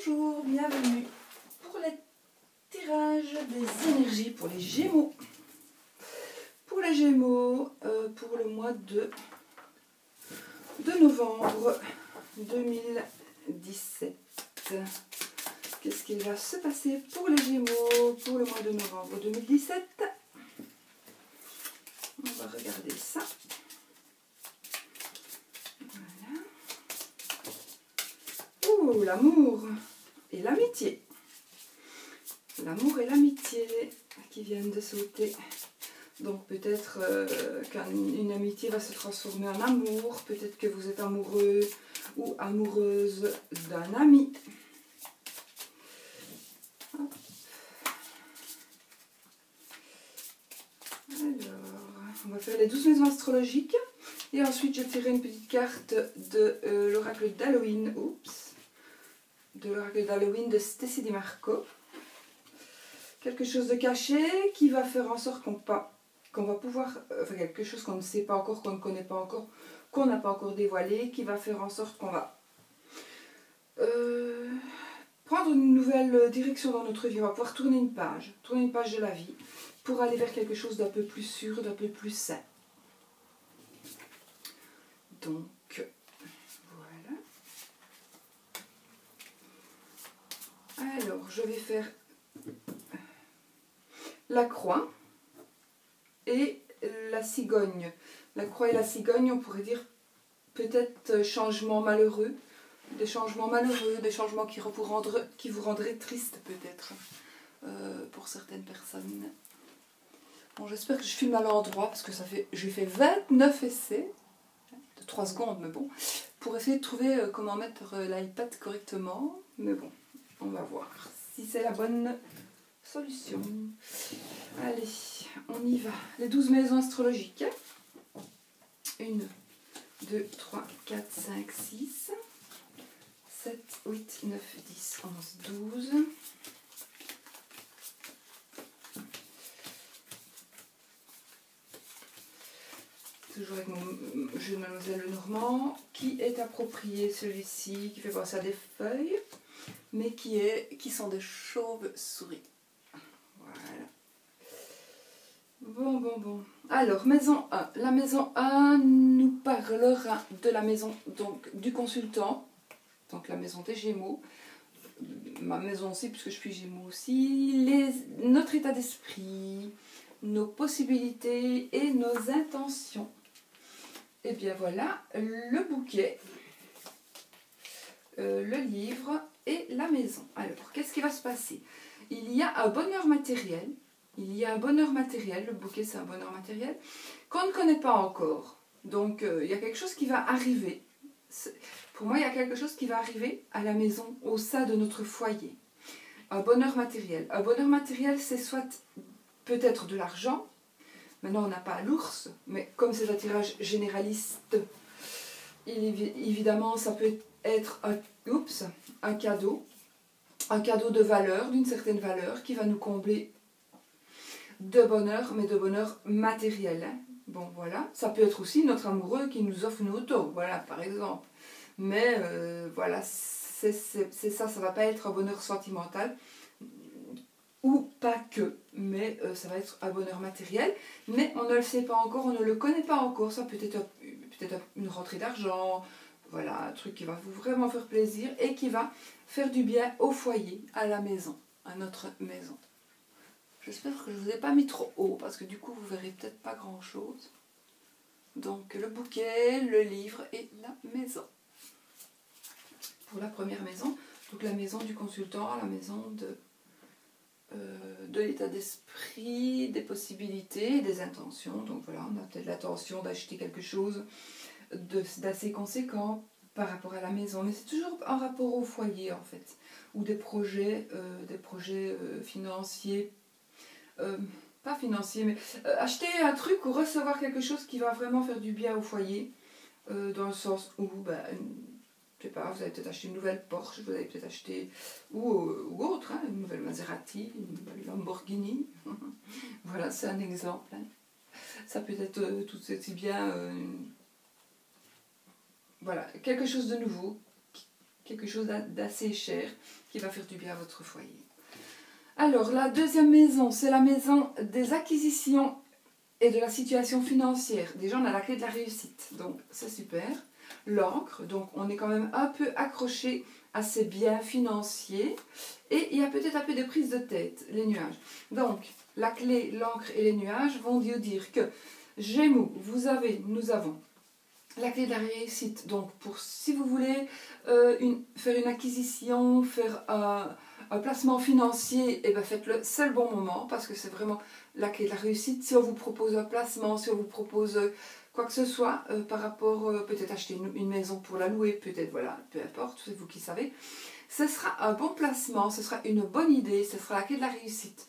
Bonjour, bienvenue pour les tirages des énergies pour les Gémeaux. Pour les Gémeaux, pour le mois de novembre 2017. Qu'est-ce qu'il va se passer pour les Gémeaux pour le mois de novembre 2017? On va regarder ça. Voilà. Oh, l'amour et l'amitié. L'amour et l'amitié qui viennent de sauter. Donc peut-être qu'une amitié va se transformer en amour. Peut-être que vous êtes amoureux ou amoureuse d'un ami. Alors, on va faire les 12 maisons astrologiques. Et ensuite, je tirerai une petite carte de l'oracle d'Halloween. Oups. De l'oracle d'Halloween de Stacy DiMarco. Quelque chose de caché qui va faire en sorte qu'on va pouvoir, enfin quelque chose qu'on ne sait pas encore, qu'on ne connaît pas encore, qu'on n'a pas encore dévoilé, qui va faire en sorte qu'on va prendre une nouvelle direction dans notre vie. On va pouvoir tourner une page de la vie pour aller vers quelque chose d'un peu plus sûr, d'un peu plus sain. Donc, voilà. Alors, je vais faire la croix et la cigogne. La croix et la cigogne, on pourrait dire peut-être changements malheureux, des changements qui vous rendraient triste peut-être pour certaines personnes. Bon, j'espère que je filme à l'endroit parce que j'ai fait 29 essais de 3 secondes, mais bon, pour essayer de trouver comment mettre l'iPad correctement. Mais bon, on va voir si c'est la bonne solution. Allez, on y va. Les 12 maisons astrologiques. 1, 2, 3, 4, 5, 6, 7, 8, 9, 10, 11, 12. Toujours avec mon jeu de Mademoiselle Lenormand, qui est approprié celui-ci, qui fait penser à des feuilles, mais qui sont des chauves-souris. Voilà. Bon. Alors, maison 1. La maison 1 nous parlera de la maison donc, du consultant, donc la maison des Gémeaux, ma maison aussi, puisque je suis Gémeaux aussi, notre état d'esprit, nos possibilités et nos intentions. Et bien voilà, le bouquet, le livre et la maison. Alors, qu'est-ce qui va se passer? Il y a un bonheur matériel. Le bouquet c'est un bonheur matériel, qu'on ne connaît pas encore. Donc, il y a quelque chose qui va arriver. Pour moi, il y a quelque chose qui va arriver à la maison, au sein de notre foyer. Un bonheur matériel. Un bonheur matériel, c'est soit peut-être de l'argent. Maintenant, on n'a pas l'ours, mais comme c'est un tirage généraliste, évidemment, ça peut être un cadeau de valeur, d'une certaine valeur, qui va nous combler de bonheur, mais de bonheur matériel. Hein. Bon, voilà. Ça peut être aussi notre amoureux qui nous offre une auto, voilà, par exemple. Mais, voilà, c'est ça, ça ne va pas être un bonheur sentimental. Ou pas que, mais ça va être un bonheur matériel, mais on ne le sait pas encore, on ne le connaît pas encore, ça peut être une rentrée d'argent, voilà, un truc qui va vous vraiment faire plaisir et qui va faire du bien au foyer, à la maison, à notre maison. J'espère que je ne vous ai pas mis trop haut, parce que du coup vous verrez peut-être pas grand chose. Donc le bouquet, le livre et la maison. Pour la première maison, donc la maison du consultant, la maison de l'état d'esprit, des possibilités, des intentions. Donc voilà, on a peut-être l'intention d'acheter quelque chose d'assez conséquent par rapport à la maison. Mais c'est toujours en rapport au foyer en fait. Ou des projets financiers. Pas financiers, mais acheter un truc ou recevoir quelque chose qui va vraiment faire du bien au foyer. Dans le sens où... je sais pas, vous avez peut-être acheté une nouvelle Porsche, vous avez peut-être acheté, ou autre, hein, une nouvelle Maserati, une nouvelle Lamborghini. Voilà, c'est un exemple. Hein. Ça peut être tout aussi bien, voilà, quelque chose de nouveau quelque chose d'assez cher qui va faire du bien à votre foyer. Alors, la deuxième maison, c'est la maison des acquisitions et de la situation financière. Déjà, on a la clé de la réussite, donc c'est super. L'encre, donc on est quand même un peu accroché à ses biens financiers. Et il y a peut-être un peu de prise de tête, les nuages. Donc, la clé, l'encre et les nuages vont dire que Gémeaux, nous avons la clé de la réussite. Donc, si vous voulez faire une acquisition, faire un placement financier, et ben faites-le, c'est le bon moment, parce que c'est vraiment la clé de la réussite. Si on vous propose un placement, si on vous propose quoi que ce soit, par rapport, peut-être acheter une maison pour la louer, peut-être, voilà, peu importe, c'est vous qui savez. Ce sera un bon placement, ce sera une bonne idée, ce sera la clé de la réussite.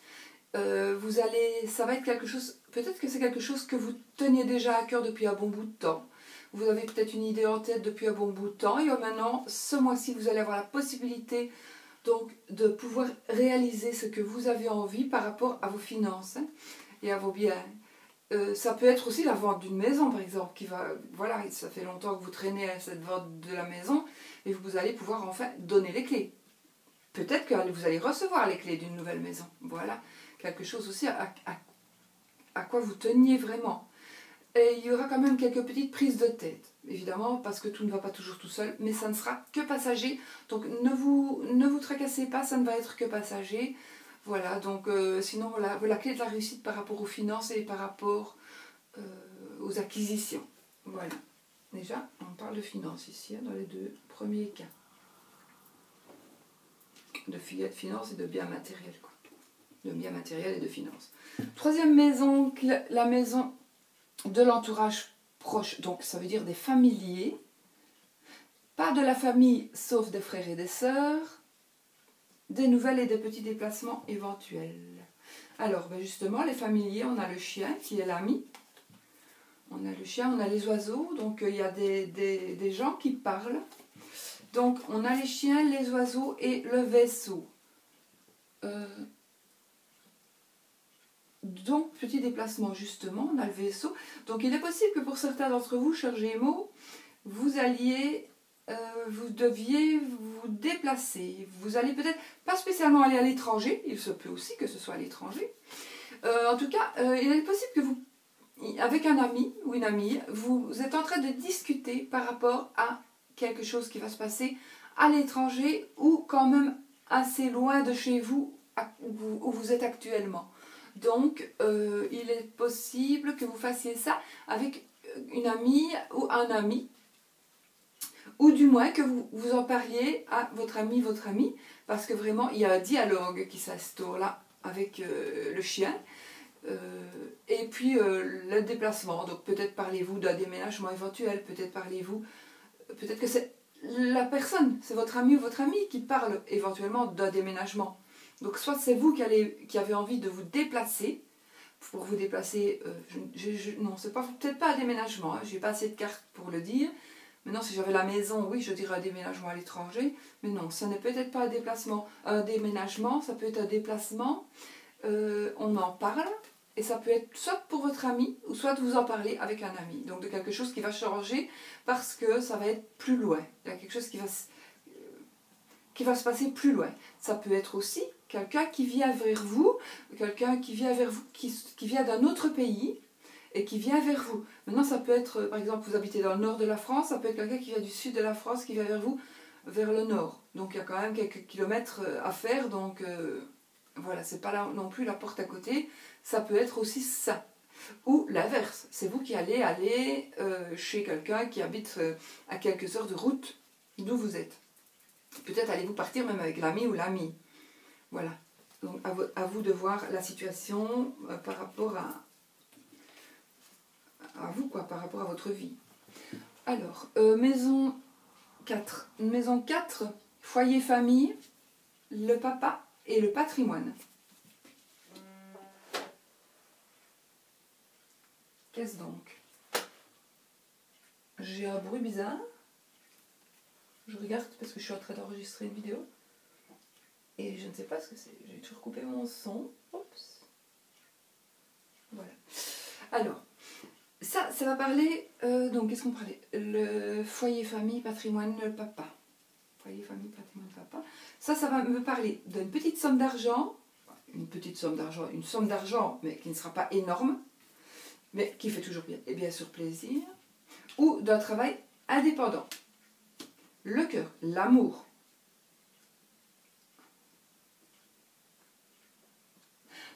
Ça va être quelque chose, peut-être que c'est quelque chose que vous teniez déjà à cœur depuis un bon bout de temps. Vous avez peut-être une idée en tête depuis un bon bout de temps, et maintenant, ce mois-ci, vous allez avoir la possibilité donc de pouvoir réaliser ce que vous avez envie par rapport à vos finances et à vos biens. Ça peut être aussi la vente d'une maison, par exemple, voilà, ça fait longtemps que vous traînez à cette vente de la maison, et vous allez pouvoir enfin donner les clés. Peut-être que vous allez recevoir les clés d'une nouvelle maison. Voilà, quelque chose aussi à quoi vous teniez vraiment. Et il y aura quand même quelques petites prises de tête, évidemment, parce que tout ne va pas toujours tout seul, mais ça ne sera que passager. Donc ne vous tracassez pas, ça ne va être que passager. Voilà, donc sinon, la clé de la réussite par rapport aux finances et par rapport aux acquisitions. Voilà. Déjà, on parle de finances ici, dans les deux premiers cas. De finances et de biens matériels, quoi. De biens matériels et de finances. Troisième maison, la maison de l'entourage proche, donc ça veut dire des familiers, pas de la famille sauf des frères et des sœurs, des nouvelles et des petits déplacements éventuels. Alors justement, les familiers, on a le chien qui est l'ami, on a le chien, on a les oiseaux, donc il y a des gens qui parlent, donc on a les chiens, les oiseaux et le vaisseau. Donc, petit déplacement justement, on a le vaisseau. Donc, il est possible que pour certains d'entre vous, chers Gémeaux, vous deviez vous déplacer. Vous allez peut-être, pas spécialement aller à l'étranger, il se peut aussi que ce soit à l'étranger. En tout cas, il est possible que vous, avec un ami ou une amie, vous êtes en train de discuter par rapport à quelque chose qui va se passer à l'étranger ou quand même assez loin de chez vous, où vous êtes actuellement. Donc, il est possible que vous fassiez ça avec une amie ou un ami, ou du moins que vous en parliez à votre ami, parce que vraiment, il y a un dialogue qui s'instaure là avec le chien, et puis le déplacement. Donc, peut-être parlez-vous d'un déménagement éventuel, peut-être que c'est la personne, c'est votre ami ou votre amie qui parle éventuellement d'un déménagement. Donc, soit c'est vous qui avez envie de vous déplacer, pour vous déplacer, non, c'est peut-être pas un déménagement, hein, j'ai pas assez de cartes pour le dire. Maintenant, si j'avais la maison, oui, je dirais un déménagement à l'étranger, mais non, ça n'est peut-être pas un déplacement. Un déménagement, ça peut être un déplacement, on en parle, et ça peut être soit pour votre ami, ou soit vous en parlez avec un ami. Donc de quelque chose qui va changer, parce que ça va être plus loin. Il y a quelque chose qui va se passer plus loin. Ça peut être aussi quelqu'un qui vient vers vous, qui vient d'un autre pays et qui vient vers vous. Maintenant, ça peut être, par exemple, vous habitez dans le nord de la France, ça peut être quelqu'un qui vient du sud de la France, qui vient vers vous, vers le nord. Donc il y a quand même quelques kilomètres à faire, donc voilà, c'est pas là non plus la porte à côté. Ça peut être aussi ça. Ou l'inverse, c'est vous qui allez chez quelqu'un qui habite à quelques heures de route d'où vous êtes. Peut-être allez-vous partir même avec l'ami ou l'amie. Voilà. Donc à vous de voir la situation par rapport à vous, quoi, par rapport à votre vie. Alors, maison 4. Maison 4, foyer famille, le papa et le patrimoine. Qu'est-ce donc? J'ai un bruit bizarre. Je regarde parce que je suis en train d'enregistrer une vidéo. Et je ne sais pas ce que c'est. J'ai toujours coupé mon son. Oups. Voilà. Alors, ça va parler... donc, qu'est-ce qu'on parlait? Le foyer, famille, patrimoine, le papa. foyer, famille, patrimoine, papa. Ça va me parler d'une petite somme d'argent, une somme d'argent, mais qui ne sera pas énorme, mais qui fait toujours bien sûr plaisir, ou d'un travail indépendant. Le cœur, l'amour.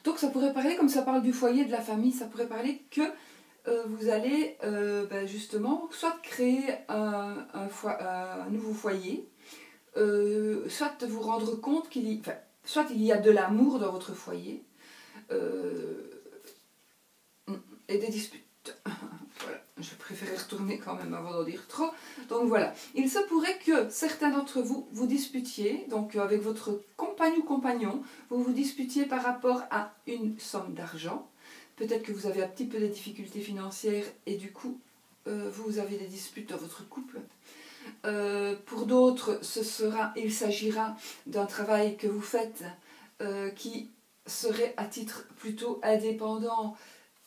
Donc ça pourrait parler, comme ça parle du foyer, de la famille, ça pourrait parler que vous allez justement soit créer un nouveau foyer, soit vous rendre compte soit il y a de l'amour dans votre foyer, et des disputes. Voilà, je préférais retourner quand même avant d'en dire trop. Donc voilà, il se pourrait que certains d'entre vous vous disputiez, donc avec votre compagne ou compagnon, vous vous disputiez par rapport à une somme d'argent. Peut-être que vous avez un petit peu des difficultés financières et du coup, vous avez des disputes dans votre couple. Pour d'autres, il s'agira d'un travail que vous faites qui serait à titre plutôt indépendant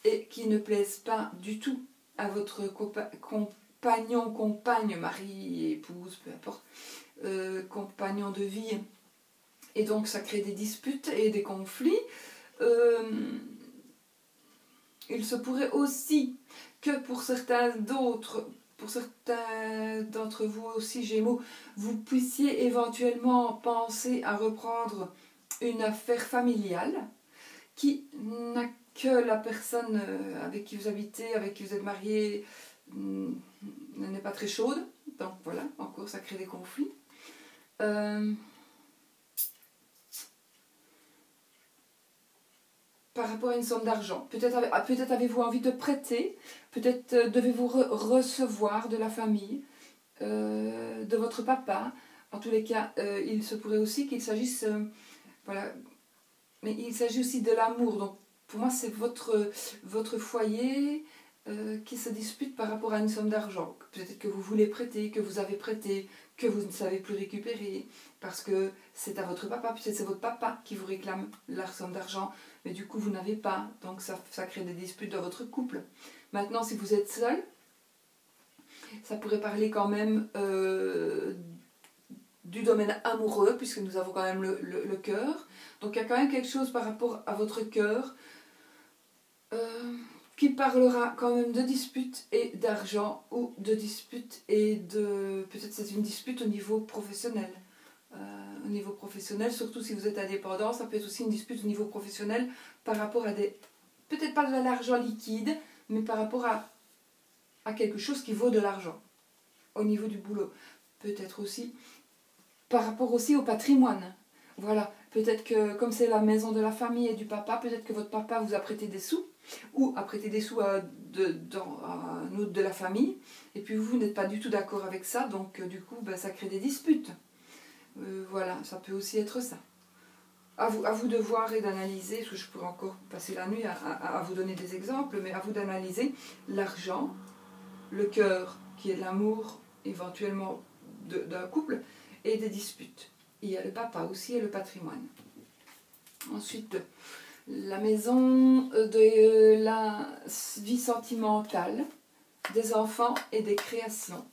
et qui ne plaise pas du tout à votre compagnon, compagne, mari, épouse, peu importe, compagnon de vie. Et donc ça crée des disputes et des conflits. Il se pourrait aussi que pour certains d'entre vous aussi Gémeaux, vous puissiez éventuellement penser à reprendre une affaire familiale qui n'a que la personne avec qui vous habitez, avec qui vous êtes marié, n'est pas très chaude. Donc voilà, encore ça crée des conflits. Par rapport à une somme d'argent. Peut-être avez-vous envie de prêter, peut-être devez-vous recevoir de la famille, de votre papa. En tous les cas, il se pourrait aussi qu'il s'agisse... voilà. Mais il s'agit aussi de l'amour. Donc pour moi, c'est votre foyer qui se dispute par rapport à une somme d'argent. Peut-être que vous voulez prêter, que vous avez prêté, que vous ne savez plus récupérer, parce que c'est à votre papa, peut-être c'est votre papa qui vous réclame la somme d'argent, mais du coup vous n'avez pas, donc ça crée des disputes dans votre couple. Maintenant, si vous êtes seul, ça pourrait parler quand même du domaine amoureux, puisque nous avons quand même le cœur. Donc il y a quand même quelque chose par rapport à votre cœur qui parlera quand même de disputes et d'argent, ou de disputes et de... Peut-être c'est une dispute au niveau professionnel. Au niveau professionnel, surtout si vous êtes indépendant, ça peut être aussi une dispute au niveau professionnel par rapport à des... Peut-être pas de l'argent liquide, mais par rapport à quelque chose qui vaut de l'argent au niveau du boulot. Peut-être aussi par rapport aussi au patrimoine. Voilà, peut-être que comme c'est la maison de la famille et du papa, peut-être que votre papa vous a prêté des sous, ou a prêté des sous à un autre de la famille, et puis vous n'êtes pas du tout d'accord avec ça, donc du coup ça crée des disputes. Voilà, ça peut aussi être ça. À vous de voir et d'analyser, parce que je pourrais encore passer la nuit à vous donner des exemples, mais à vous d'analyser l'argent, le cœur qui est l'amour éventuellement d'un couple, et des disputes. Il y a le papa aussi et le patrimoine. Ensuite, la maison de la vie sentimentale, des enfants et des créations.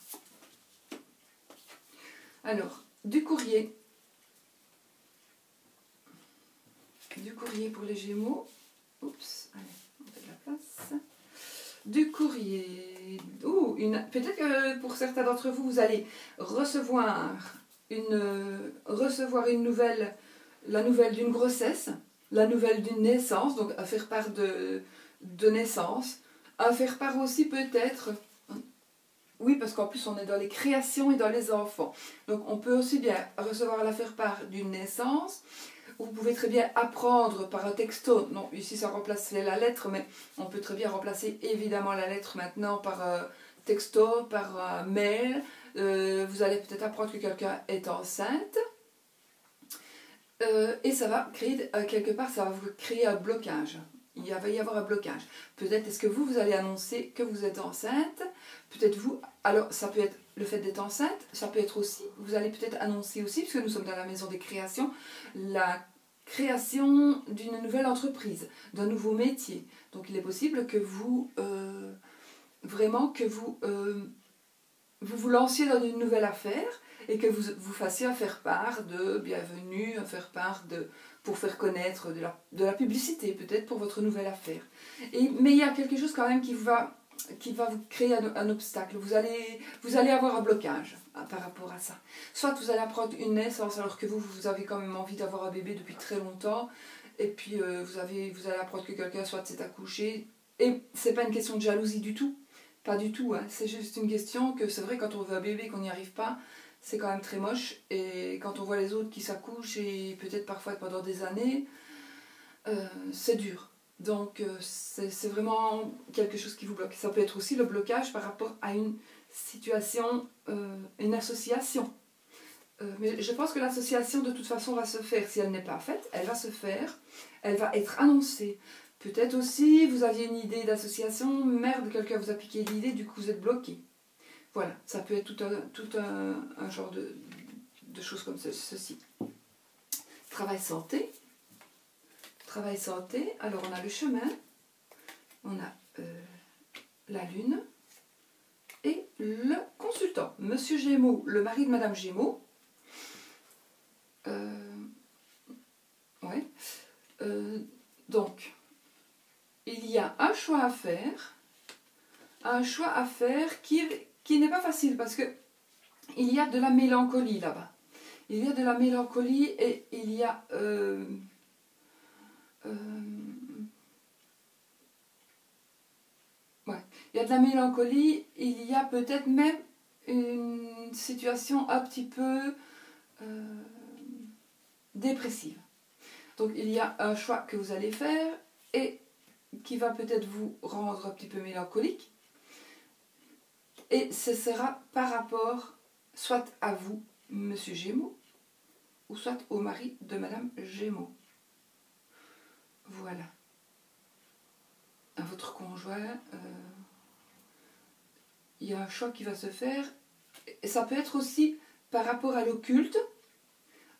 Alors, du courrier. Du courrier pour les Gémeaux. Oups, allez, on fait de la place. Du courrier. Peut-être que pour certains d'entre vous, vous allez recevoir une nouvelle, la nouvelle d'une grossesse, la nouvelle d'une naissance, donc à faire part de naissance, à faire part aussi peut-être, oui parce qu'en plus on est dans les créations et dans les enfants, donc on peut aussi bien recevoir la faire part d'une naissance. Vous pouvez très bien apprendre par un texto, non ici ça remplace la lettre, mais on peut très bien remplacer évidemment la lettre maintenant par texto, par mail. Vous allez peut-être apprendre que quelqu'un est enceinte, et ça va créer quelque part, ça va vous créer un blocage. Il va y avoir un blocage. Peut-être est-ce que vous allez annoncer que vous êtes enceinte, peut-être vous, alors ça peut être le fait d'être enceinte, ça peut être aussi, vous allez peut-être annoncer aussi, puisque nous sommes dans la maison des créations, la création d'une nouvelle entreprise, d'un nouveau métier. Donc il est possible que vous, vraiment que vous vous vous lanciez dans une nouvelle affaire et que vous fassiez un faire-part de bienvenue, un faire-part pour faire connaître de la publicité peut-être pour votre nouvelle affaire. Mais il y a quelque chose quand même qui va vous créer un obstacle. Vous allez avoir un blocage par rapport à ça. Soit vous allez apprendre une naissance alors que vous avez quand même envie d'avoir un bébé depuis très longtemps, et puis vous allez apprendre que quelqu'un soit s'est accouché. Et c'est pas une question de jalousie du tout. Pas du tout. Hein. C'est juste une question que c'est vrai, quand on veut un bébé et qu'on n'y arrive pas, c'est quand même très moche. Et quand on voit les autres qui s'accouchent, et peut-être parfois pendant des années, c'est dur. Donc c'est vraiment quelque chose qui vous bloque. Ça peut être aussi le blocage par rapport à une situation, une association. Mais je pense que l'association de toute façon va se faire. Si elle n'est pas faite, elle va se faire. Elle va être annoncée. Peut-être aussi, vous aviez une idée d'association, merde, quelqu'un vous a piqué l'idée, du coup vous êtes bloqué. Voilà, ça peut être tout un genre de choses comme ceci. Travail santé. Travail santé, alors on a le chemin, on a la lune et le consultant. Monsieur Gémeaux, le mari de Madame Gémeaux. Ouais. Donc, il y a un choix à faire qui n'est pas facile parce que il y a de la mélancolie là-bas. Il y a de la mélancolie et il y a... il y a de la mélancolie, il y a peut-être même une situation un petit peu dépressive. Donc il y a un choix que vous allez faire et qui va peut-être vous rendre un petit peu mélancolique. Et ce sera par rapport soit à vous, Monsieur Gémeaux, ou soit au mari de Madame Gémeaux. Voilà. À votre conjoint, il y a un choix qui va se faire. Et ça peut être aussi par rapport à l'occulte.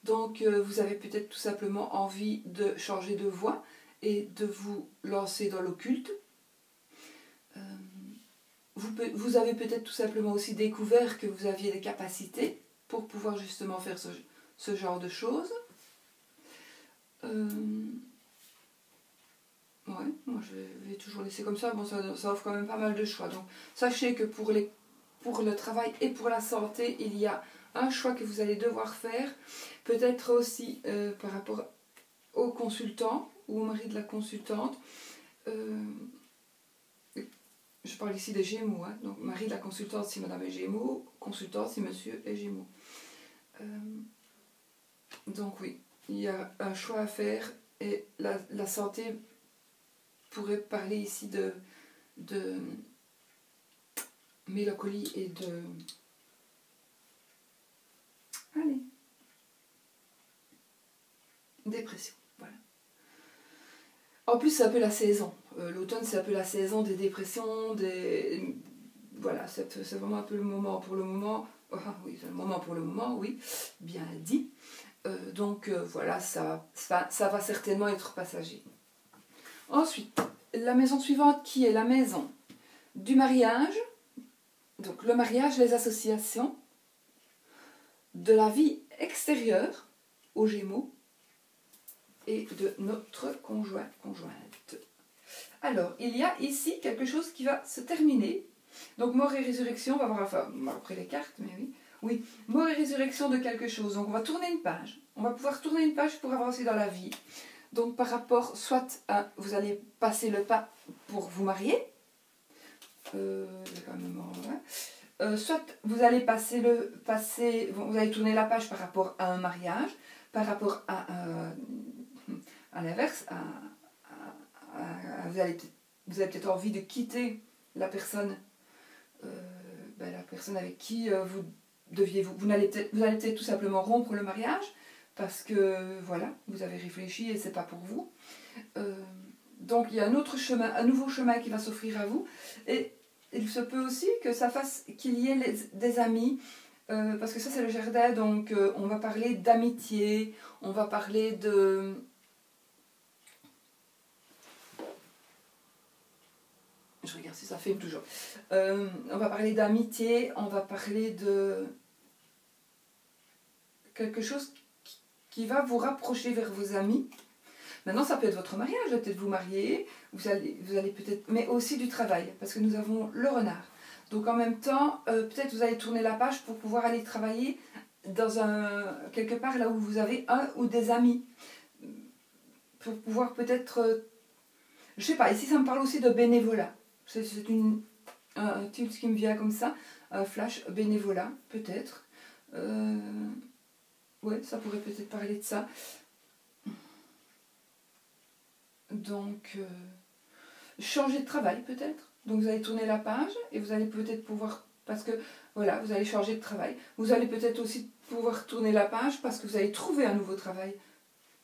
Donc vous avez peut-être tout simplement envie de changer de voie et de vous lancer dans l'occulte. Vous avez peut-être tout simplement aussi découvert que vous aviez des capacités pour pouvoir justement faire ce genre de choses. Ouais, moi je vais toujours laisser comme ça. Bon, ça offre quand même pas mal de choix. Donc sachez que pour le travail et pour la santé, il y a un choix que vous allez devoir faire. Peut-être aussi par rapport au consultant ou au mari de la consultante. Je parle ici des Gémeaux. Hein. Donc mari de la consultante si Madame est Gémeaux, consultant si Monsieur est Gémeaux. Donc oui, il y a un choix à faire et la santé pourrait parler ici de mélancolie et de... Allez. Dépression, voilà. En plus, c'est un peu la saison. L'automne, c'est un peu la saison des dépressions, voilà, c'est vraiment un peu le moment pour le moment. Ah oui, c'est le moment pour le moment, oui, bien dit. Donc voilà, ça va certainement être passager. Ensuite, la maison suivante qui est la maison du mariage. Donc le mariage, les associations, de la vie extérieure aux Gémeaux et de notre conjointe. Alors, il y a ici quelque chose qui va se terminer. Donc mort et résurrection, on va voir après les cartes, mais oui. Oui, mort et résurrection de quelque chose. Donc on va tourner une page. On va pouvoir tourner une page pour avancer dans la vie. Donc par rapport, soit à, vous allez passer le pas pour vous marier. Quand même, soit vous allez vous allez tourner la page par rapport à un mariage, par rapport à l'inverse, vous avez peut-être envie de quitter la personne, la personne avec qui vous allez peut-être tout simplement rompre le mariage parce que voilà, vous avez réfléchi et c'est pas pour vous. Donc il y a un nouveau chemin qui va s'offrir à vous et il se peut aussi que ça fasse qu'il y ait des amis, parce que ça c'est le jardin, donc on va parler d'amitié, on va parler de... Je regarde si ça filme toujours. On va parler d'amitié, on va parler de quelque chose qui va vous rapprocher vers vos amis. Maintenant, ça peut être votre mariage, peut-être vous marier, vous allez peut-être, mais aussi du travail, parce que nous avons le renard. Donc en même temps, peut-être vous allez tourner la page pour pouvoir aller travailler dans quelque part là où vous avez un ou des amis. Pour pouvoir peut-être, je sais pas, ici ça me parle aussi de bénévolat. C'est un tilt qui me vient comme ça, un flash bénévolat, peut-être. Ouais, ça pourrait peut-être parler de ça. Donc, changer de travail peut-être. Donc vous allez tourner la page et vous allez peut-être pouvoir, parce que voilà, vous allez changer de travail. Vous allez peut-être aussi pouvoir tourner la page parce que vous allez trouver un nouveau travail.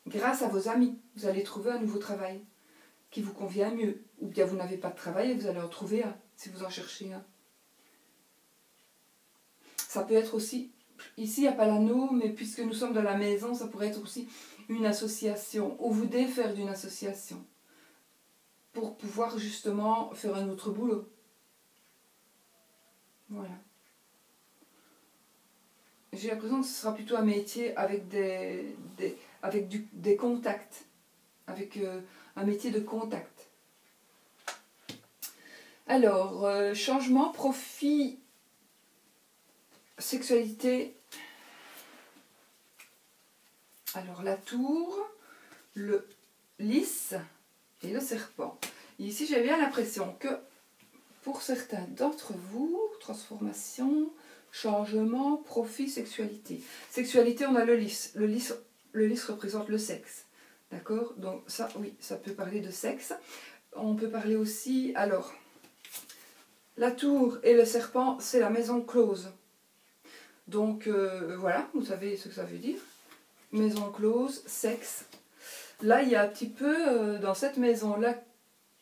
Grâce à vos amis, vous allez trouver un nouveau travail qui vous convient mieux. Ou bien vous n'avez pas de travail et vous allez en trouver un, si vous en cherchez un. Ça peut être aussi, ici il n'y a pas l'anneau, mais puisque nous sommes dans la maison, ça pourrait être aussi une association, ou vous défaire d'une association, pour pouvoir justement faire un autre boulot. Voilà. J'ai l'impression que ce sera plutôt un métier avec des contacts, avec un métier de contact. Alors, changement, profit, sexualité. Alors, la tour, le lys et le serpent. Et ici, j'ai bien l'impression que pour certains d'entre vous, transformation, changement, profit, sexualité. Sexualité, on a le lys. Le lys représente le sexe. D'accord? Donc ça, oui, ça peut parler de sexe. On peut parler aussi, alors, la tour et le serpent, c'est la maison close. Donc voilà, vous savez ce que ça veut dire. Maison close, sexe. Là, il y a un petit peu, dans cette maison-là,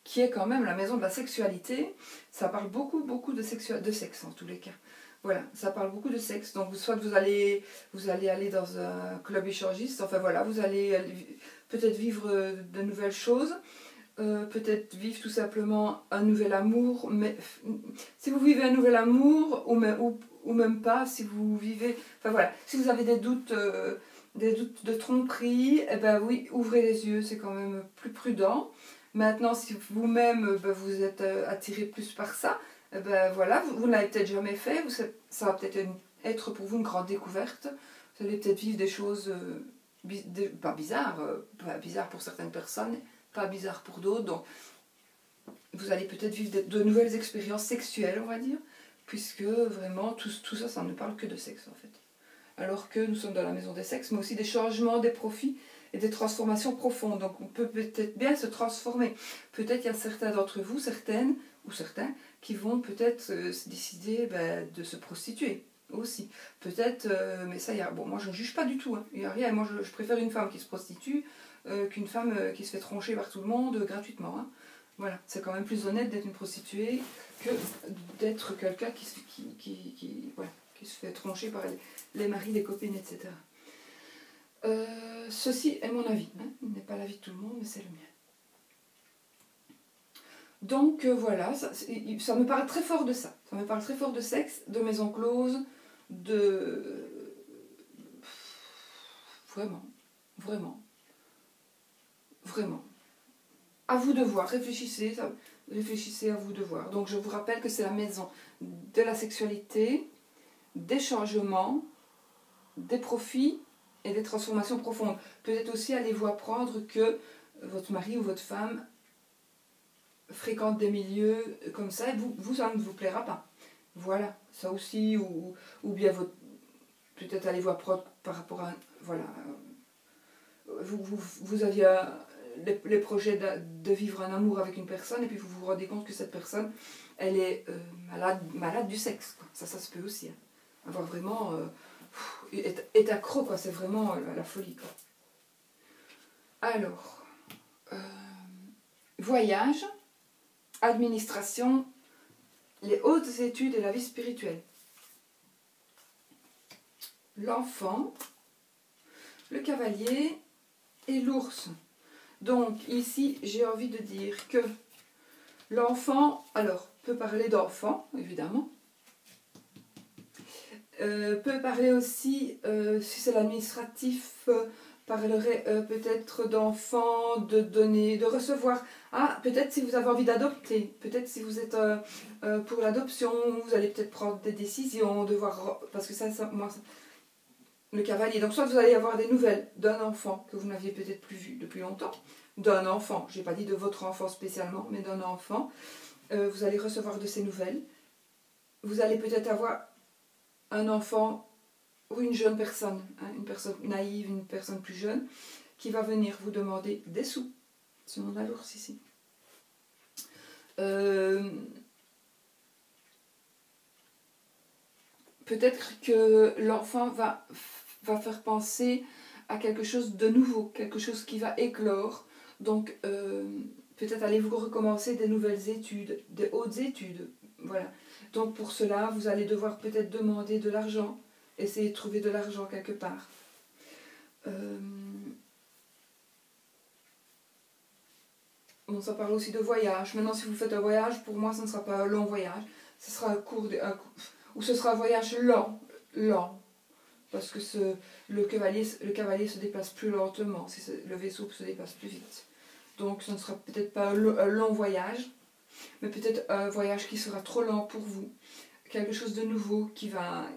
qui est quand même la maison de la sexualité, ça parle beaucoup de sexe en tous les cas. Voilà, ça parle beaucoup de sexe. Donc soit vous allez aller dans un club échangiste, enfin voilà, vous allez peut-être vivre de nouvelles choses, peut-être vivre tout simplement un nouvel amour, mais si vous vivez un nouvel amour, ou même pas, si vous vivez, enfin voilà, si vous avez des doutes de tromperie, eh ben oui, ouvrez les yeux, c'est quand même plus prudent. Maintenant, si vous-même vous êtes attiré plus par ça, ben voilà, vous ne l'avez peut-être jamais fait, ça va peut-être être pour vous une grande découverte. Vous allez peut-être vivre des choses pas bizarres pour certaines personnes, pas bizarres pour d'autres. Donc, vous allez peut-être vivre de nouvelles expériences sexuelles, on va dire, puisque vraiment tout ça, ça ne parle que de sexe en fait. Alors que nous sommes dans la maison des sexes, mais aussi des changements, des profits et des transformations profondes. Donc on peut peut-être bien se transformer. Peut-être il y a certains d'entre vous, certaines ou certains, qui vont peut-être décider de se prostituer aussi. Peut-être, mais ça, moi je ne juge pas du tout. Il n'y a rien. Moi je préfère une femme qui se prostitue qu'une femme qui se fait troncher par tout le monde gratuitement. Hein. Voilà, c'est quand même plus honnête d'être une prostituée que d'être quelqu'un qui se fait troncher par les maris, les copines, etc. Ceci est mon avis. Hein. Il n'est pas l'avis de tout le monde, mais c'est le mien. Donc voilà, ça me parle très fort de ça. Ça me parle très fort de sexe, de maison close, de... Vraiment. À vous de voir, réfléchissez à vous de voir. Donc je vous rappelle que c'est la maison de la sexualité, des changements, des profits et des transformations profondes. Peut-être aussi allez-vous apprendre que votre mari ou votre femme fréquente des milieux comme ça et vous ça ne vous plaira pas. Voilà, ça aussi, ou bien peut-être allez-vous apprendre par rapport à... Voilà, vous aviez les projets de vivre un amour avec une personne et puis vous vous rendez compte que cette personne, elle est malade du sexe. Quoi. Ça se peut aussi. Hein. Avoir vraiment... est accro, quoi. C'est vraiment la folie. Quoi. Alors, voyage, administration, les hautes études et la vie spirituelle. L'enfant, le cavalier et l'ours. Donc ici, j'ai envie de dire que L'enfant, alors, peut parler d'enfant, évidemment. Peut parler aussi, si c'est l'administratif, parlerait peut-être d'enfants, de donner, de recevoir. Ah, peut-être si vous avez envie d'adopter, peut-être si vous êtes pour l'adoption, vous allez peut-être prendre des décisions, devoir, parce que moi, le cavalier. Donc soit vous allez avoir des nouvelles d'un enfant que vous n'aviez peut-être plus vu depuis longtemps, d'un enfant, je n'ai pas dit de votre enfant spécialement, mais d'un enfant. Vous allez recevoir de ces nouvelles. Vous allez peut-être avoir un enfant ou une jeune personne, hein, une personne naïve, une personne plus jeune, qui va venir vous demander des sous. C'est mon alours ici. Peut-être que l'enfant va faire penser à quelque chose de nouveau, quelque chose qui va éclore. Donc, peut-être allez-vous recommencer des nouvelles études, des hautes études. Voilà. Donc, pour cela, vous allez devoir peut-être demander de l'argent, essayer de trouver de l'argent quelque part. Bon, ça parle aussi de voyage. Maintenant, si vous faites un voyage, pour moi, ce ne sera pas un long voyage. Ce sera ou ce sera un voyage lent. Parce que le cavalier se déplace plus lentement, si le vaisseau se déplace plus vite. Donc ce ne sera peut-être pas un long voyage, mais peut-être un voyage qui sera trop lent pour vous. Quelque chose de nouveau qui va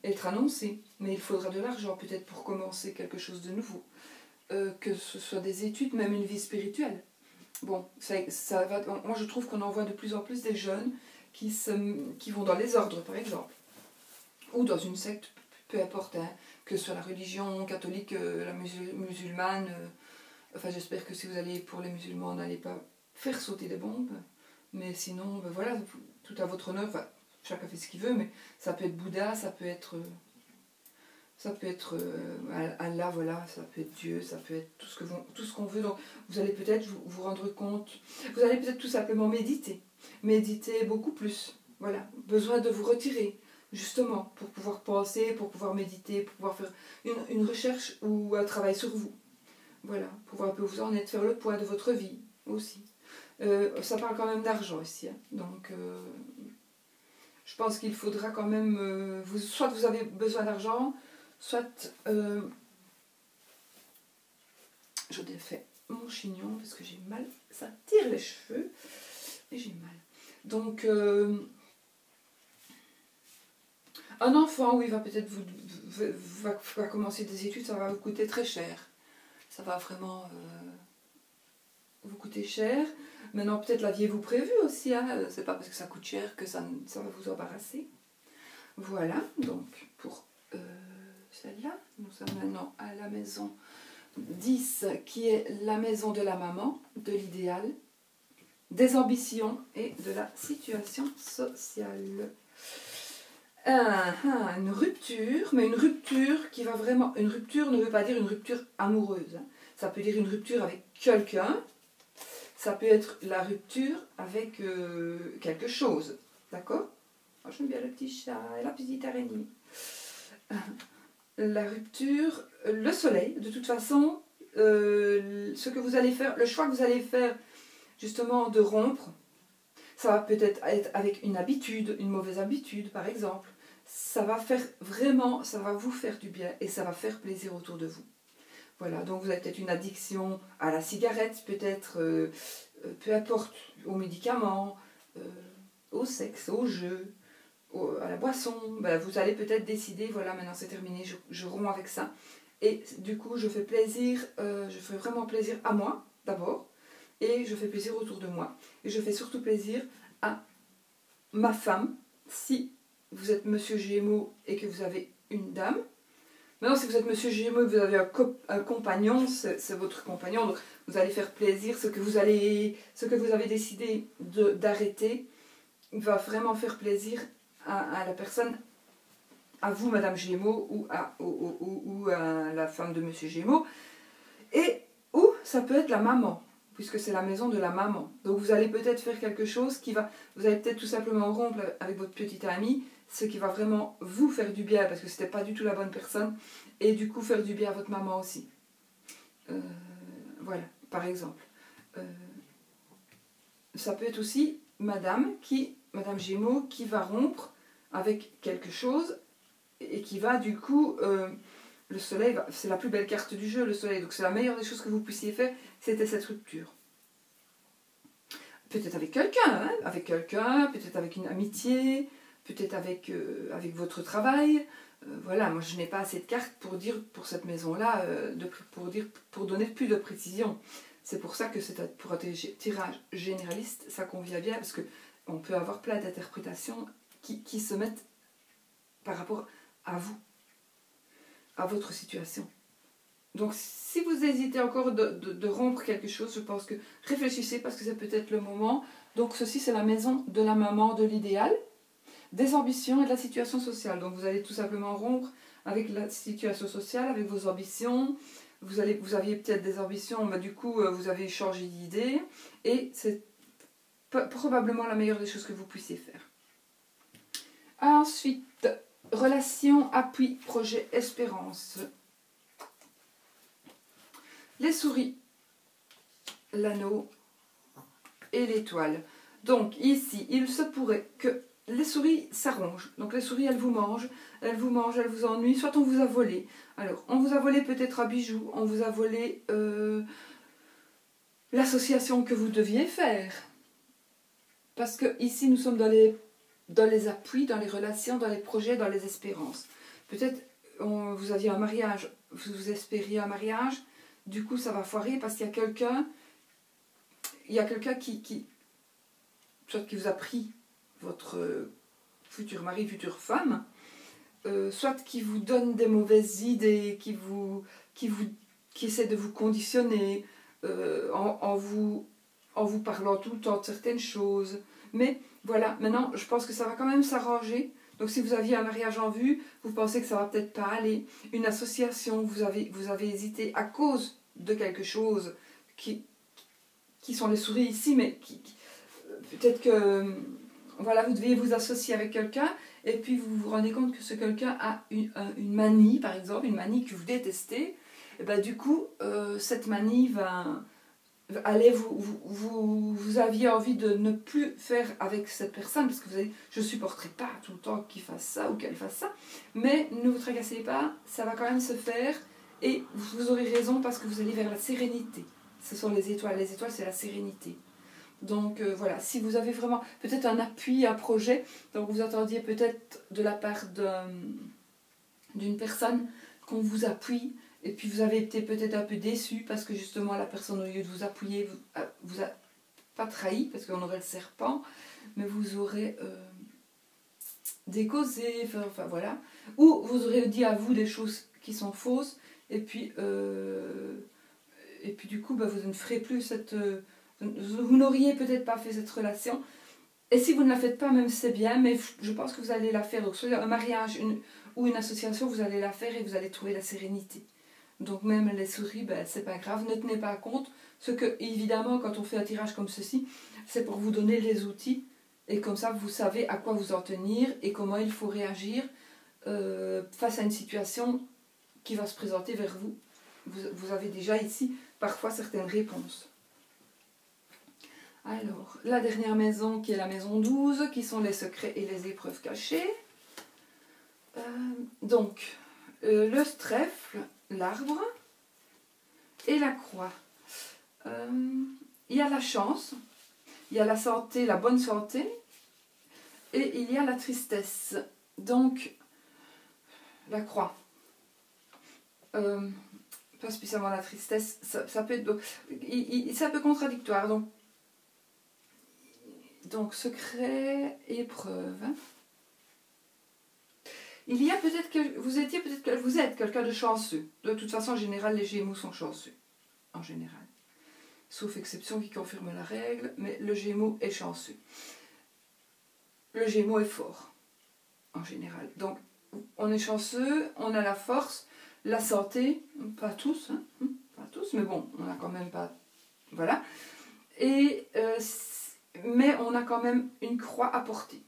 être annoncé. Mais il faudra de l'argent peut-être pour commencer quelque chose de nouveau. Que ce soit des études, même une vie spirituelle. Bon, ça va, moi je trouve qu'on en voit de plus en plus des jeunes qui vont dans les ordres, par exemple. Ou dans une secte, peu importe, hein, que ce soit la religion catholique, la musulmane. Enfin, j'espère que si vous allez pour les musulmans, n'allez pas faire sauter des bombes. Mais sinon, ben voilà, tout à votre honneur. Enfin, chacun fait ce qu'il veut, mais ça peut être Bouddha, ça peut être Allah, voilà, ça peut être Dieu, ça peut être tout ce qu'on veut. Donc, vous allez peut-être vous rendre compte. Vous allez peut-être tout simplement méditer. Méditer beaucoup plus. Voilà, besoin de vous retirer. Justement, pour pouvoir penser, pour pouvoir méditer, pour pouvoir faire une recherche ou un travail sur vous. Voilà, pour voir un peu où vous en êtes, faire le point de votre vie aussi. Ça parle quand même d'argent ici. Hein. Donc, je pense qu'il faudra quand même... soit vous avez besoin d'argent, soit... je défais mon chignon parce que j'ai mal. Ça tire les cheveux et j'ai mal. Donc... un enfant, oui, va peut-être va commencer des études, ça va vous coûter très cher. Ça va vraiment vous coûter cher. Maintenant, peut-être l'aviez-vous prévu aussi. Hein. C'est pas parce que ça coûte cher que ça va vous embarrasser. Voilà, donc pour celle-là, nous sommes maintenant à la maison 10, qui est la maison de la maman, de l'idéal, des ambitions et de la situation sociale. Une rupture, mais une rupture qui va vraiment... Une rupture ne veut pas dire une rupture amoureuse. Hein. Ça peut dire une rupture avec quelqu'un. Ça peut être la rupture avec quelque chose. D'accord? Oh, j'aime bien le petit chat et la petite araignée. La rupture, le soleil, de toute façon, ce que vous allez faire, le choix que vous allez faire, justement, de rompre, ça va peut-être être avec une habitude, une mauvaise habitude, par exemple. Ça va vous faire du bien et ça va faire plaisir autour de vous. Voilà, donc vous avez peut-être une addiction à la cigarette, peut-être, peu importe, aux médicaments, au sexe, au jeu, à la boisson. Ben, vous allez peut-être décider, voilà, maintenant c'est terminé, je romps avec ça. Et du coup, je fais plaisir, je fais vraiment plaisir à moi, d'abord, et je fais plaisir autour de moi. Et je fais surtout plaisir à ma femme, si vous êtes Monsieur Gémeaux et que vous avez une dame. Maintenant, si vous êtes Monsieur Gémeaux et que vous avez un compagnon, c'est votre compagnon, donc vous allez faire plaisir. Ce que vous avez décidé d'arrêter va vraiment faire plaisir à la personne, à vous, Madame Gémeaux, ou à la femme de Monsieur Gémeaux. Ou ça peut être la maman, puisque c'est la maison de la maman. Donc vous allez peut-être faire quelque chose vous allez peut-être tout simplement rompre avec votre petite amie, ce qui va vraiment vous faire du bien, parce que c'était pas du tout la bonne personne, et du coup faire du bien à votre maman aussi. Voilà, par exemple. ça peut être aussi Madame Gémeaux, qui va rompre avec quelque chose et qui va du coup... le soleil, c'est la plus belle carte du jeu, le soleil. Donc c'est la meilleure des choses que vous puissiez faire, c'était cette rupture. Peut-être avec quelqu'un, hein, peut-être avec une amitié, peut-être avec votre travail. Voilà, moi je n'ai pas assez de cartes pour dire pour cette maison-là, pour donner plus de précision. C'est pour ça que pour un tirage généraliste, ça convient bien, parce qu'on peut avoir plein d'interprétations qui se mettent par rapport à vous, à votre situation. Donc si vous hésitez encore de rompre quelque chose, je pense que réfléchissez, parce que c'est peut-être le moment. Donc ceci, c'est la maison de la maman, de l'idéal, des ambitions et de la situation sociale. Donc vous allez tout simplement rompre avec la situation sociale, avec vos ambitions. Vous aviez peut-être des ambitions, mais du coup vous avez changé d'idée, et c'est probablement la meilleure des choses que vous puissiez faire. Ensuite, relation, appui, projet, espérance. Les souris, l'anneau et l'étoile. Donc ici, il se pourrait que les souris s'arrangent. Donc les souris, elles vous mangent, elles vous ennuient. Soit on vous a volé. Alors, on vous a volé peut-être un bijou, on vous a volé l'association que vous deviez faire. Parce que ici, nous sommes dans les appuis, dans les relations, dans les projets, dans les espérances. Peut-être vous aviez un mariage, vous espériez un mariage, du coup ça va foirer parce qu'il y a quelqu'un soit qui vous a pris votre futur mari, future femme, soit qui vous donne des mauvaises idées, qui essaie de vous conditionner en vous parlant tout le temps de certaines choses. Mais voilà, maintenant je pense que ça va quand même s'arranger. Donc si vous aviez un mariage en vue, vous pensez que ça va peut-être pas aller. Une association, vous avez hésité à cause de quelque chose qui sont les souris ici, mais peut-être que voilà, vous deviez vous associer avec quelqu'un, et puis vous vous rendez compte que ce quelqu'un a une manie, par exemple, une manie que vous détestez, et ben du coup, cette manie vous aviez envie de ne plus faire avec cette personne, parce que vous avez dit, je ne supporterai pas tout le temps qu'il fasse ça ou qu'elle fasse ça, mais ne vous tracassez pas, ça va quand même se faire, et vous aurez raison parce que vous allez vers la sérénité. Ce sont les étoiles, c'est la sérénité. Donc voilà, si vous avez vraiment peut-être un appui, un projet, donc vous attendiez peut-être de la part d'une personne qu'on vous appuie, et puis vous avez été peut-être un peu déçu parce que justement la personne, au lieu de vous appuyer, vous a pas trahi, parce qu'on aurait le serpent, mais vous aurez décausé, enfin voilà, ou vous aurez dit à vous des choses qui sont fausses, et puis du coup vous ne ferez plus vous n'auriez peut-être pas fait cette relation, et si vous ne la faites pas, même c'est bien, mais je pense que vous allez la faire. Donc soit un mariage ou une association, vous allez la faire et vous allez trouver la sérénité. Donc même les souris, c'est pas grave, ne tenez pas compte. Ce que, évidemment, quand on fait un tirage comme ceci, c'est pour vous donner les outils, et comme ça vous savez à quoi vous en tenir et comment il faut réagir face à une situation qui va se présenter vers vous. Vous avez déjà ici parfois certaines réponses. Alors, la dernière maison qui est la maison 12, qui sont les secrets et les épreuves cachées. Donc, le trèfle, l'arbre et la croix. Il y a la chance, il y a la santé, la bonne santé, et il y a la tristesse. Donc, la croix. Pas spécialement la tristesse, ça peut être... c'est un peu contradictoire. Donc secret, épreuve. Il y a peut-être que vous êtes quelqu'un de chanceux. De toute façon, en général, les Gémeaux sont chanceux. En général. Sauf exception qui confirme la règle, mais le Gémeaux est chanceux. Le Gémeaux est fort. En général. Donc, on est chanceux, on a la force, la santé, pas tous, hein, pas tous, mais bon, on n'a quand même pas... Voilà. Mais on a quand même une croix à porter.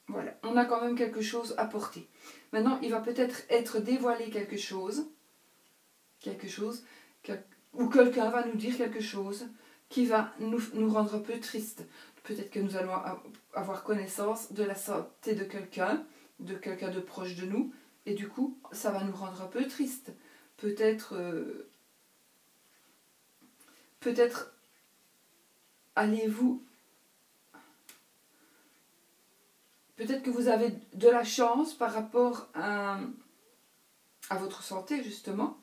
Voilà, on a quand même quelque chose à porter. Maintenant, il va peut-être être dévoilé quelque chose, ou quelqu'un va nous dire quelque chose qui va nous rendre un peu tristes. Peut-être que nous allons avoir connaissance de la santé de quelqu'un de proche de nous, et du coup, ça va nous rendre un peu tristes. Peut-être allez-vous... Peut-être que vous avez de la chance par rapport à votre santé, justement.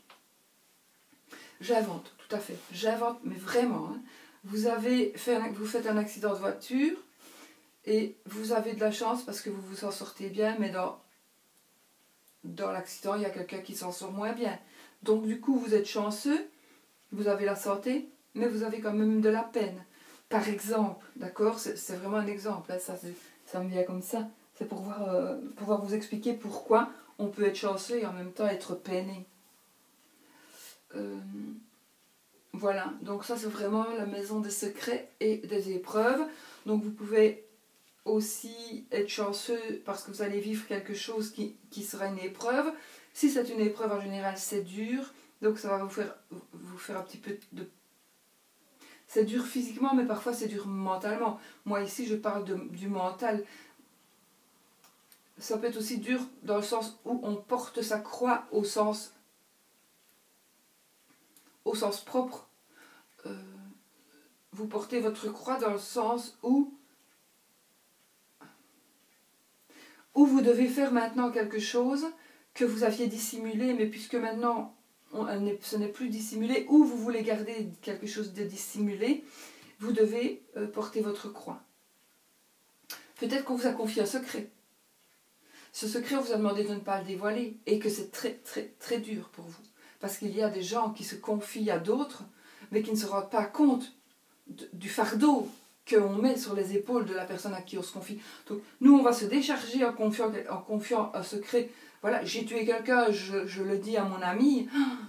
J'invente, tout à fait. J'invente, mais vraiment. Hein. Vous faites un accident de voiture et vous avez de la chance parce que vous vous en sortez bien, mais dans l'accident, il y a quelqu'un qui s'en sort moins bien. Donc du coup, vous êtes chanceux, vous avez la santé, mais vous avez quand même de la peine. Par exemple, d'accord, c'est vraiment un exemple, hein, ça me vient comme ça. C'est pour pouvoir vous expliquer pourquoi on peut être chanceux et en même temps être peiné. Voilà, donc ça c'est vraiment la maison des secrets et des épreuves. Donc vous pouvez aussi être chanceux parce que vous allez vivre quelque chose qui sera une épreuve. Si c'est une épreuve, en général, c'est dur. Donc ça va vous faire un petit peu de... C'est dur physiquement, mais parfois c'est dur mentalement. Moi ici, je parle du mental. Ça peut être aussi dur dans le sens où on porte sa croix au sens propre. Vous portez votre croix dans le sens où vous devez faire maintenant quelque chose que vous aviez dissimulé, mais puisque maintenant ce n'est plus dissimulé, ou vous voulez garder quelque chose de dissimulé, vous devez porter votre croix. Peut-être qu'on vous a confié un secret. Ce secret, on vous a demandé de ne pas le dévoiler, et que c'est très très très dur pour vous. Parce qu'il y a des gens qui se confient à d'autres, mais qui ne se rendent pas compte du fardeau qu'on met sur les épaules de la personne à qui on se confie. Donc nous, on va se décharger en confiant un secret. Voilà, j'ai tué quelqu'un, je le dis à mon amie,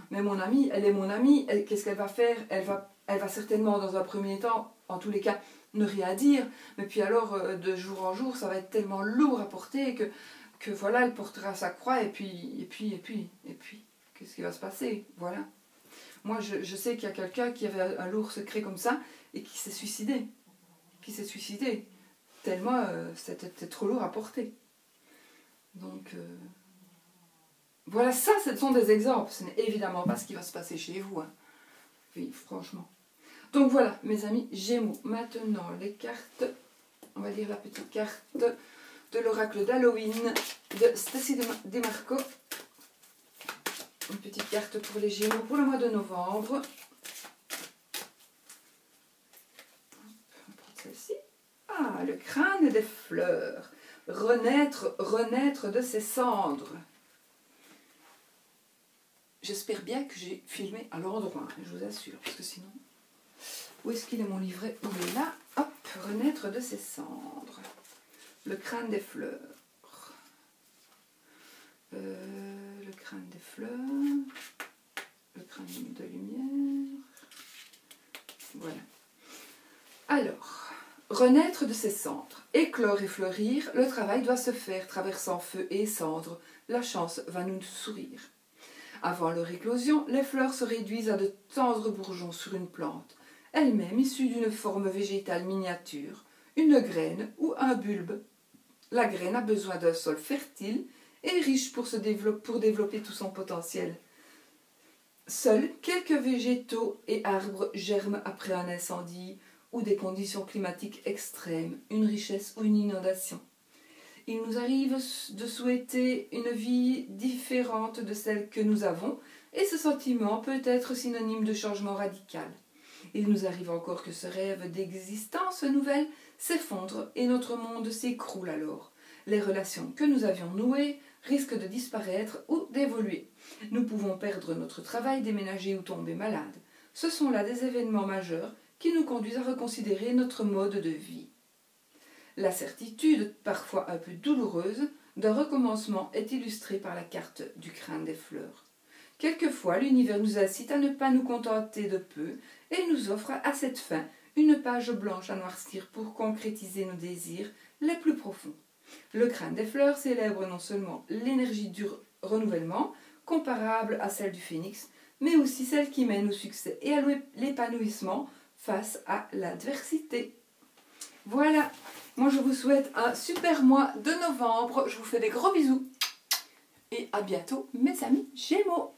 mais mon amie, elle est mon amie, qu'est-ce qu'elle va faire? Elle va certainement, dans un premier temps, en tous les cas, ne rien dire, mais puis alors, de jour en jour, ça va être tellement lourd à porter que voilà, elle portera sa croix, et puis, qu'est-ce qui va se passer? Voilà. Moi, je sais qu'il y a quelqu'un qui avait un lourd secret comme ça, et qui s'est suicidé. Tellement c'était trop lourd à porter. Donc, voilà, ça, ce sont des exemples. Ce n'est évidemment pas ce qui va se passer chez vous. Hein. Oui, franchement. Donc voilà, mes amis, Gémeaux. Maintenant, les cartes, on va lire la petite carte de l'oracle d'Halloween de Stacy DeMarco. Une petite carte pour les Gémeaux pour le mois de novembre. On va prendre celle-ci. Ah, le crâne des fleurs. Renaître de ses cendres. J'espère bien que j'ai filmé à l'endroit, je vous assure, parce que sinon... Où est-ce qu'il est mon livret? Il est là. Hop, renaître de ses cendres. Le crâne des fleurs. Le crâne des fleurs. Le crâne de lumière. Voilà. Alors, renaître de ses cendres. Éclore et fleurir, le travail doit se faire, traversant feu et cendres. La chance va nous sourire. Avant leur éclosion, les fleurs se réduisent à de tendres bourgeons sur une plante, elle-même issue d'une forme végétale miniature, une graine ou un bulbe. La graine a besoin d'un sol fertile et riche pour développer tout son potentiel. Seuls quelques végétaux et arbres germent après un incendie ou des conditions climatiques extrêmes, une richesse ou une inondation. Il nous arrive de souhaiter une vie différente de celle que nous avons, et ce sentiment peut être synonyme de changement radical. Il nous arrive encore que ce rêve d'existence nouvelle s'effondre et notre monde s'écroule alors. Les relations que nous avions nouées risquent de disparaître ou d'évoluer. Nous pouvons perdre notre travail, déménager ou tomber malade. Ce sont là des événements majeurs qui nous conduisent à reconsidérer notre mode de vie. La certitude, parfois un peu douloureuse, d'un recommencement est illustrée par la carte du crâne des fleurs. Quelquefois, l'univers nous incite à ne pas nous contenter de peu et nous offre à cette fin une page blanche à noircir pour concrétiser nos désirs les plus profonds. Le crâne des fleurs célèbre non seulement l'énergie du renouvellement, comparable à celle du phénix, mais aussi celle qui mène au succès et à l'épanouissement face à l'adversité. Voilà, moi je vous souhaite un super mois de novembre. Je vous fais des gros bisous. Et à bientôt mes amis Gémeaux.